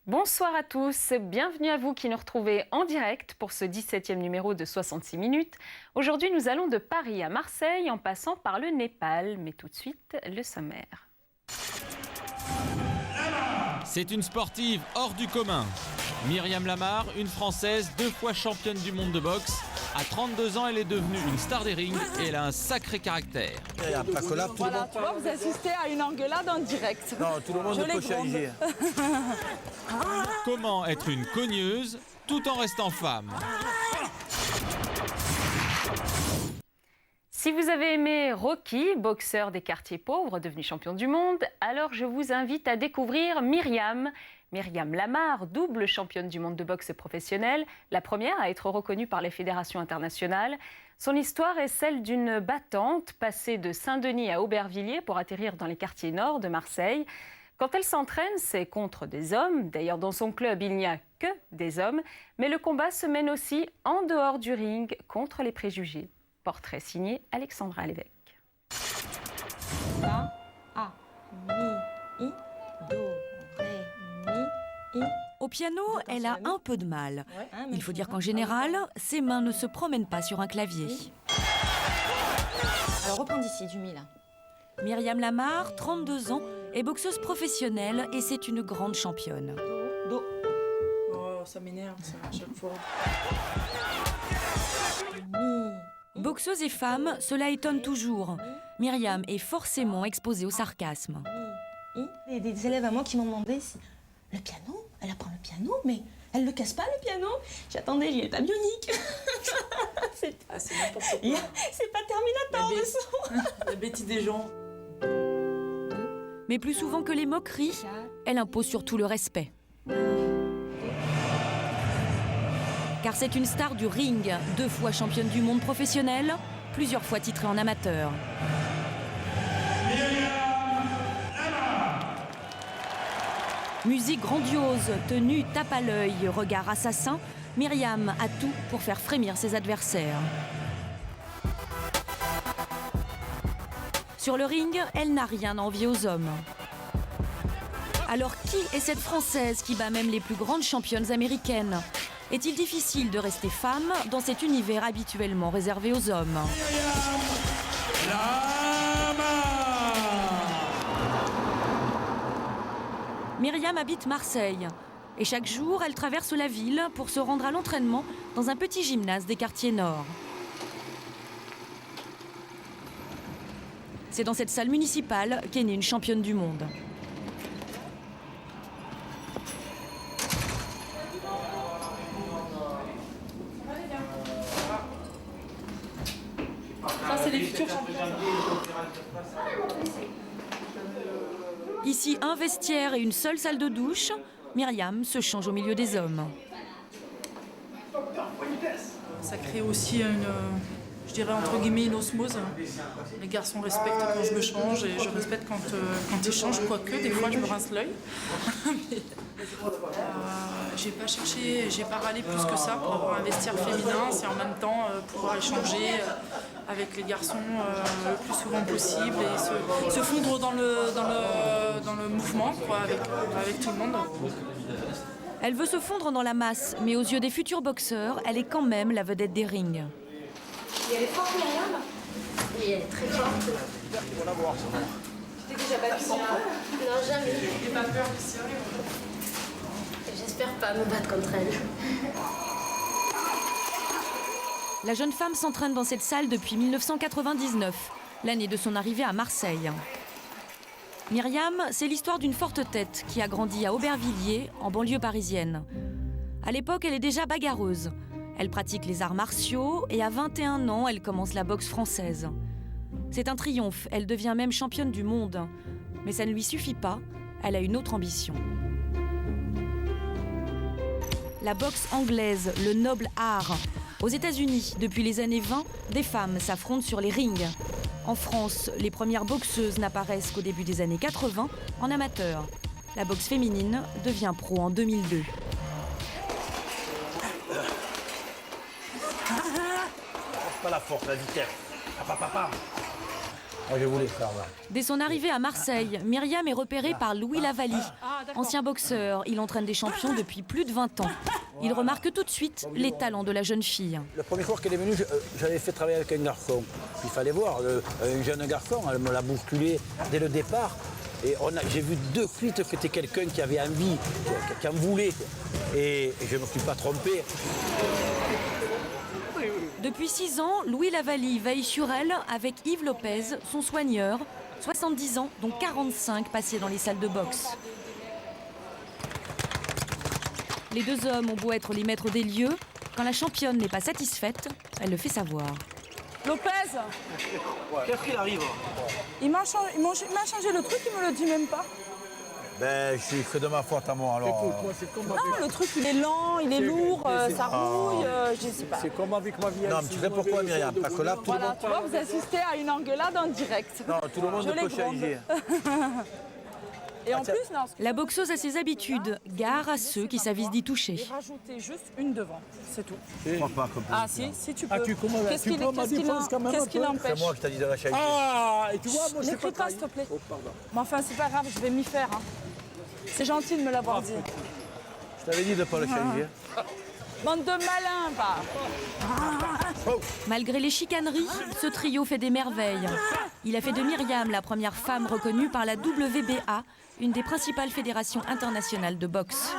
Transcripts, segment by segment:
Bonsoir à tous, bienvenue à vous qui nous retrouvez en direct pour ce 17e numéro de 66 minutes. Aujourd'hui, nous allons de Paris à Marseille en passant par le Népal, mais tout de suite, le sommaire. C'est une sportive hors du commun. Myriam Lamar, une Française, 2 fois championne du monde de boxe. À 32 ans, elle est devenue une star des rings et elle a un sacré caractère. Il y a pas que là, tout le monde. Tu vois, vous assistez à une engueulade en direct. Non, tout le monde peut changer. Comment être une cogneuse tout en restant femme? Si vous avez aimé Rocky, boxeur des quartiers pauvres devenu champion du monde, alors je vous invite à découvrir Myriam Lamar, double championne du monde de boxe professionnelle, la première à être reconnue par les fédérations internationales. Son histoire est celle d'une battante passée de Saint-Denis à Aubervilliers pour atterrir dans les quartiers nord de Marseille. Quand elle s'entraîne, c'est contre des hommes. D'ailleurs, dans son club, il n'y a que des hommes. Mais le combat se mène aussi en dehors du ring contre les préjugés. Portrait signé Alexandra Lévesque. A, mi, I, do, ré, mi, I. Au piano, elle a un peu de mal. Il faut dire qu'en général, ses mains ne se promènent pas sur un clavier. Alors reprends d'ici, du mi là. Myriam Lamar, 32 ans, est boxeuse professionnelle et c'est une grande championne. Do. Oh, ça m'énerve ça à chaque fois. Boxeuse et femme, cela étonne toujours. Myriam est forcément exposée au sarcasme. Il y a des élèves à moi qui m'ont demandé si le piano, elle apprend le piano, mais elle ne casse pas le piano. J'attendais, il est pas bionique. C'est n'importe quoi. C'est pas Terminator le son. La bêtise des gens. Mais plus souvent que les moqueries, elle impose surtout le respect. Car c'est une star du ring, 2 fois championne du monde professionnelle, plusieurs fois titrée en amateur. Musique grandiose, tenue tape à l'œil, regard assassin, Myriam a tout pour faire frémir ses adversaires. Sur le ring, elle n'a rien à envier aux hommes. Alors qui est cette Française qui bat même les plus grandes championnes américaines? Est-il difficile de rester femme dans cet univers habituellement réservé aux hommes? Myriam habite Marseille et chaque jour, elle traverse la ville pour se rendre à l'entraînement dans un petit gymnase des quartiers nord. C'est dans cette salle municipale qu'est née une championne du monde. Ça, c'est les futurs champions. Ici, un vestiaire et une seule salle de douche. Myriam se change au milieu des hommes. Ça crée aussi je dirais entre guillemets une osmose. Les garçons respectent quand je me change et je respecte quand ils changent, quoique des fois je me rince l'œil. J'ai pas cherché, j'ai pas râlé plus que ça pour avoir un vestiaire féminin, c'est en même temps pouvoir échanger avec les garçons le plus souvent possible et se fondre dans le mouvement quoi, avec tout le monde. Elle veut se fondre dans la masse, mais aux yeux des futurs boxeurs, elle est quand même la vedette des rings. Et elle est forte, Myriam? Oui, elle est très forte. Pour la voir, ça. Tu t'es déjà battue? Non, jamais. J'ai pas peur du sérieux. J'espère pas me battre contre elle. La jeune femme s'entraîne dans cette salle depuis 1999, l'année de son arrivée à Marseille. Myriam, c'est l'histoire d'une forte tête qui a grandi à Aubervilliers, en banlieue parisienne. À l'époque, elle est déjà bagarreuse. Elle pratique les arts martiaux et à 21 ans, elle commence la boxe française. C'est un triomphe, elle devient même championne du monde. Mais ça ne lui suffit pas, elle a une autre ambition. La boxe anglaise, le noble art. Aux États-Unis, depuis les années 20, des femmes s'affrontent sur les rings. En France, les premières boxeuses n'apparaissent qu'au début des années 80, en amateur. La boxe féminine devient pro en 2002. Pas la force, la vitesse. Papa. Moi, je voulais faire là. Dès son arrivée à Marseille, Myriam est repérée par Louis Lavallie, Ancien boxeur, il entraîne des champions depuis plus de 20 ans. Il remarque tout de suite les talents de la jeune fille. Le premier soir qu'elle est venue, j'avais fait travailler avec un garçon. Il fallait voir, un jeune garçon, elle me l'a bousculé dès le départ. Et j'ai vu de suite que c'était quelqu'un qui avait envie, qui en voulait. Et je ne me suis pas trompé. Depuis 6 ans, Louis Lavallie veille sur elle avec Yves Lopez, son soigneur, 70 ans, dont 45 passés dans les salles de boxe. Les deux hommes ont beau être les maîtres des lieux, quand la championne n'est pas satisfaite, elle le fait savoir. Lopez, Qu'est-ce qu'il arrive? il m'a changé le truc, il me le dit même pas. Ben, je fais de ma faute à moi alors. Non, le truc il est lent, il est lourd, ça rouille, je sais pas. C'est comme avec ma vie. Non, mais tu sais pourquoi, Myriam? Parce que là, tout le Voilà, monde. tu vois, vous assistez à une engueulade en direct. Non, tout le monde Je ne les peut gronde. changer. Et en plus, non, La boxeuse a ses habitudes, gare à ceux qui s'avisent d'y toucher. j'ai rajouté juste une devant, c'est tout. Je crois pas que. Ah si tu peux. Ah, tu prends ma défense quand même un Qu'est-ce qui peu. C'est l'empêche? moi qui t'ai dit de la changer. Ah, et tu vois, moi je sais N'écris pas pas, s'il te plaît. Oh, pardon. Mais enfin, c'est pas grave, je vais m'y faire. Hein. C'est gentil de me l'avoir dit. Je t'avais dit de ne pas le changer. Bande de malins, va. Malgré les chicaneries, ce trio fait des merveilles. Il a fait de Myriam la première femme reconnue par la WBA, une des principales fédérations internationales de boxe.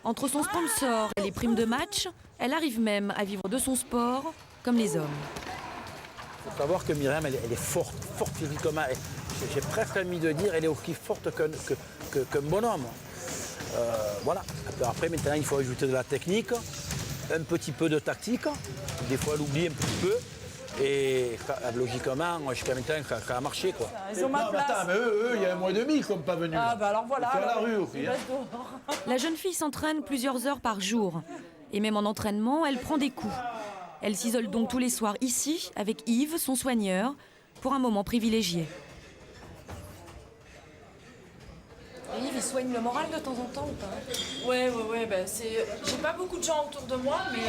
Entre son sponsor et les primes de match, elle arrive même à vivre de son sport comme les hommes. Il faut savoir que Myriam, elle est forte physiquement. J'ai presque envie de dire, elle est aussi forte qu'un bonhomme. Voilà. Après, maintenant, il faut ajouter de la technique, un petit peu de tactique. Des fois, elle oublie un petit peu. Et logiquement, jusqu'à maintenant, ça a marché, quoi. Ils ont ma place. Attends, mais eux, il y a un mois et demi, ils ne sont pas venus. Ah bah alors voilà. C'est à la alors, rue aussi. ils Hein. restent dehors. La jeune fille s'entraîne plusieurs heures par jour. Et même en entraînement, elle prend des coups. Elle s'isole donc tous les soirs ici, avec Yves, son soigneur, pour un moment privilégié. Yves, il soigne le moral de temps en temps ou pas? Ouais, ben j'ai pas beaucoup de gens autour de moi, mais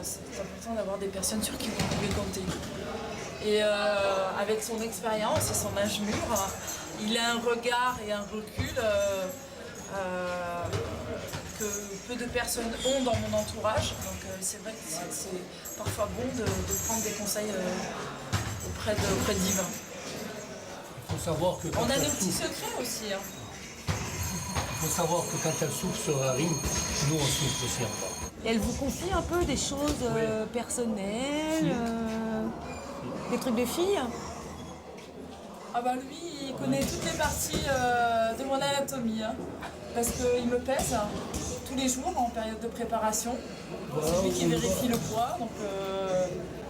c'est important d'avoir des personnes sur qui vous pouvez compter. Et avec son expérience et son âge mûr, il a un regard et un recul que peu de personnes ont dans mon entourage. Donc c'est vrai que c'est parfois bon de prendre des conseils auprès d'Yves. Il faut savoir que quand On a elle nos petits souffre, secrets aussi. Hein. il faut savoir que quand elle souffre sur un ring, nous on souffre aussi encore. Et elle vous confie un peu des choses personnelles, des trucs de filles? Ah bah lui, il connaît toutes les parties de mon anatomie, hein, parce qu'il me pèse tous les jours en période de préparation. C'est lui qui vérifie le poids, donc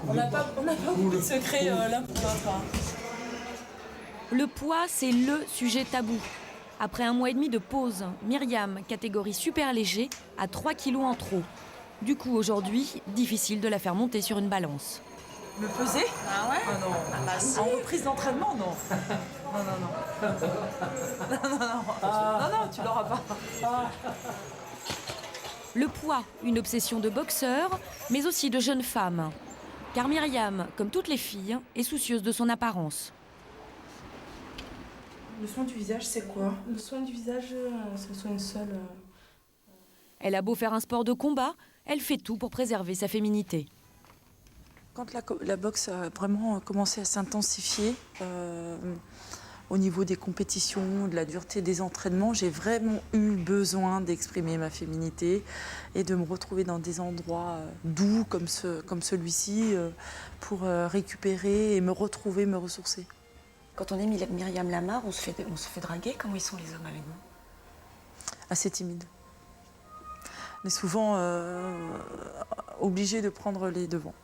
on n'a pas beaucoup de secrets l'un pour l'autre. Hein. Le poids, c'est le sujet tabou. Après un mois et demi de pause, Myriam, catégorie super léger, a 3 kilos en trop. Du coup, aujourd'hui, difficile de la faire monter sur une balance. Me peser? Ah ouais? Ah non. Ah bah si. En reprise d'entraînement, non. Non. Non, tu l'auras pas. Le poids, une obsession de boxeur, mais aussi de jeune femme. Car Myriam, comme toutes les filles, est soucieuse de son apparence. Le soin du visage, c'est quoi? Le soin du visage, c'est le soin seul. Elle a beau faire un sport de combat, elle fait tout pour préserver sa féminité. Quand la boxe a vraiment commencé à s'intensifier au niveau des compétitions, de la dureté des entraînements, j'ai vraiment eu besoin d'exprimer ma féminité et de me retrouver dans des endroits doux comme celui-ci pour récupérer et me retrouver, me ressourcer. Quand on est Myriam Lamar, on se fait draguer. Comment ils sont les hommes avec vous? Assez timide. On est souvent obligé de prendre les devants.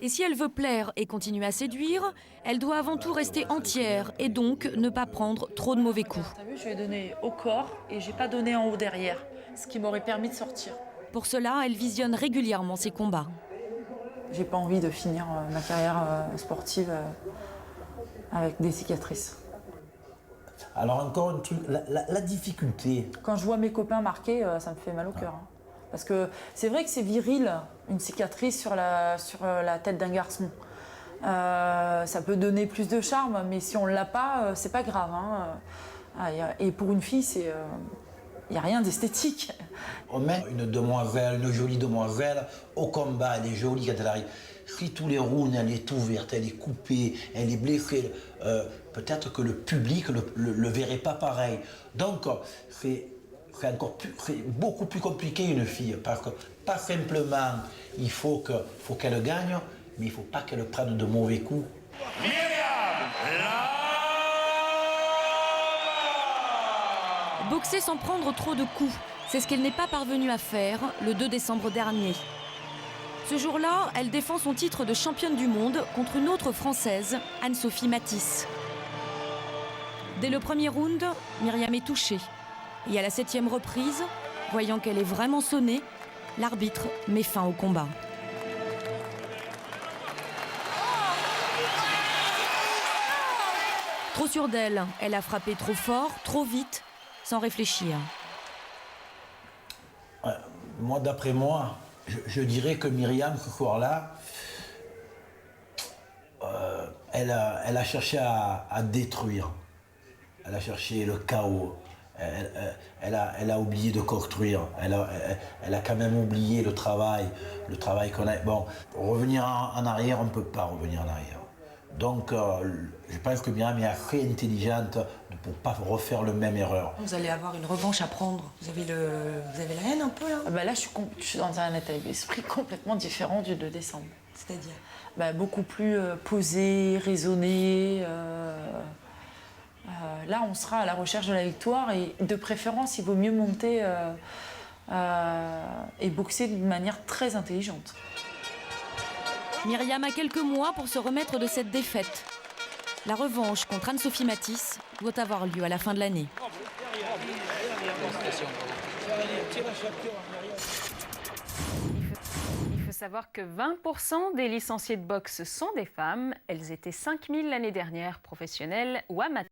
Et si elle veut plaire et continuer à séduire, elle doit avant tout rester entière et donc ne pas prendre trop de mauvais coups. T'as vu, je lui ai donné au corps et j'ai pas donné en haut derrière, ce qui m'aurait permis de sortir. Pour cela, elle visionne régulièrement ses combats. J'ai pas envie de finir ma carrière sportive avec des cicatrices. Alors encore un truc, la difficulté. Quand je vois mes copains marqués, ça me fait mal au cœur. Hein. Parce que c'est vrai que c'est viril, une cicatrice sur la tête d'un garçon. Ça peut donner plus de charme, mais si on ne l'a pas, c'est pas grave. Et pour une fille, il n'y a rien d'esthétique. On met une demoiselle, une jolie demoiselle, au combat, elle est jolie quand elle arrive. Si tous les rounds, elle est ouverte, elle est coupée, elle est blessée, peut-être que le public ne le verrait pas pareil. Donc, c'est beaucoup plus compliqué une fille, parce que pas simplement il faut qu'elle gagne, mais il ne faut pas qu'elle prenne de mauvais coups. Boxer sans prendre trop de coups, c'est ce qu'elle n'est pas parvenue à faire le 2 décembre dernier. Ce jour-là, elle défend son titre de championne du monde contre une autre Française, Anne-Sophie Matisse. Dès le premier round, Myriam est touchée. Et à la 7e reprise, voyant qu'elle est vraiment sonnée, l'arbitre met fin au combat. Trop sûre d'elle, elle a frappé trop fort, trop vite, sans réfléchir. Moi, d'après moi, je dirais que Myriam, ce soir-là, elle a cherché à détruire. Elle a cherché le chaos. Elle a oublié de construire. Elle a quand même oublié le travail qu'on a. Bon, revenir en arrière, on ne peut pas revenir en arrière. Donc, je pense que Myriam est assez intelligente pour ne pas refaire la même erreur. Vous allez avoir une revanche à prendre. Vous avez la haine un peu, là? Là, je suis dans un état d'esprit complètement différent du 2 décembre. C'est-à-dire beaucoup plus posé, raisonné. Là, on sera à la recherche de la victoire et de préférence, il vaut mieux monter et boxer d'une manière très intelligente. Myriam a quelques mois pour se remettre de cette défaite. La revanche contre Anne-Sophie Matisse doit avoir lieu à la fin de l'année. Il faut savoir que 20% des licenciés de boxe sont des femmes. Elles étaient 5000 l'année dernière, professionnelles ou amateurs.